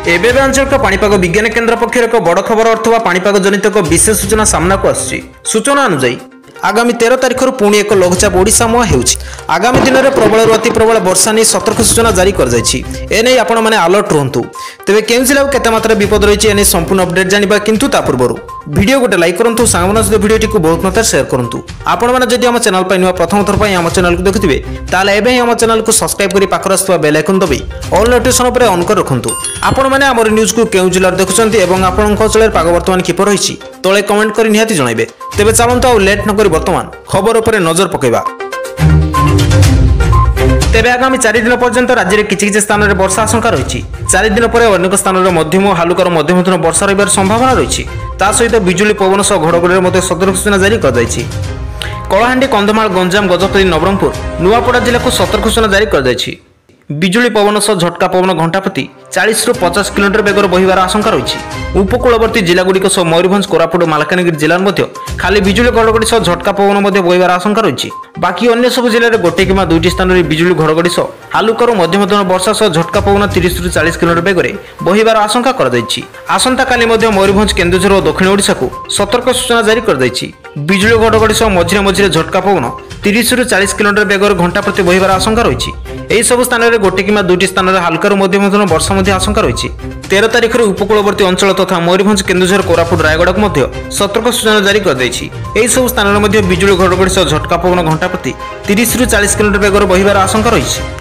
एबे आंचलिक पाणीपाग विज्ञान केन्द्र पक्षर एक बड़ खबर अथवा पाणीपाग जनित एक विशेष सूचना सामना को आसी। सूचना अनुसार आगामी 13 तारिख पुणी एक लघुचाप ओडिशा मुहां हेउछि। आगामी दिन में प्रबल अति प्रबल वर्षा नहीं सतर्क सूचना जारी कर एने आपण मैंने अलर्ट रुहतु। तेरे केउं जिला केते मात्रा विपद रही एने संपूर्ण अपडेट जानिबा, किंतु ता पूर्व वीडियो गोटे लाइक करंतु, सांगमान सहित वीडियोटी को बहुत मात्रा शेयर करंतु। आपण माने जदि हम चैनल पर नुआ प्रथम थर पर हम चैनल को देखुथिबे ताले एबे हम चैनल को सब्सक्राइब करी पाखर आस्तवा बेल आइकन दबी ऑल नोटिफिकेशन पर ऑन कर रखंतु। आपण माने हमर न्यूज को केउं जिला देखुचंती एवं आपनक अचलर पाग वर्तमान किपर रहिछि तळे कमेंट करी निहाती जणाइबे। तेबे चलंतु आ लेट न करी वर्तमान खबर पर नजर पकेबा। तेबे आगामी 4 दिन पर्यंत राज्य में किछि स्थान में वर्षा आशंका रही। 4 दिन पर अनेक स्थान में मध्यम हालुकर मध्यम धरण वर्षा रही संभावना रही। सहित बिजुली पवन सह घड़घड़ी सतर्क सूचना जारी कर कलाहांडी, कंधमाल, गंजाम, गजपति, नवरंगपुर, नुआपड़ा जिला को सतर्क सूचना जारी कर बिजुली पवन सह झटका पवन घंटा प्रति 40 ରୁ 50 किलोमीटर बेगर बहिबार आशंका रही। उपकूलवर्ती जिलागुड़िक सह मयूरभंज, कोरापुट, मालकानगिरी जिला में खाली बिजुली घड़घड़ी सह झटका पवन बहिबार आशंका रही। बाकी अन्य सब जिले में गोटे कि 2टी स्थान में बिजुली घड़घड़ी सह हालुकर मध्यम धरण वर्षा सह झटका पवन 30 ରୁ 40 किलोमीटर बेगर बहिबार आशंका कर आसंता काली मयूरभंज, केन्दुझर और दक्षिण ओडिशा को सतर्क सूचना जारी कर बिजुली घड़घड़ी सह मझिरे मझिरे झटका पवन 30 ରୁ 40 किलोमीटर बेगर घंटा प्रति बहिबार आशंका रही। यही सब स्थान में गोटे कि 2टी स्थान में हालुकर मध्यम धरण वर्षा आशंका रही। 13 तारिख में उपकूलवर्ती अंचल तथा मयूरभंज, केन्दुझर, कोरापुट, रायगढ़ को सतर्क सूचना जारी कर सब स्थान में बिजुली घड़घड़ी सह झटका पवन घंटा प्रति 30 ରୁ 40 किलोमीटर बेगर बहिबार आशंका रही।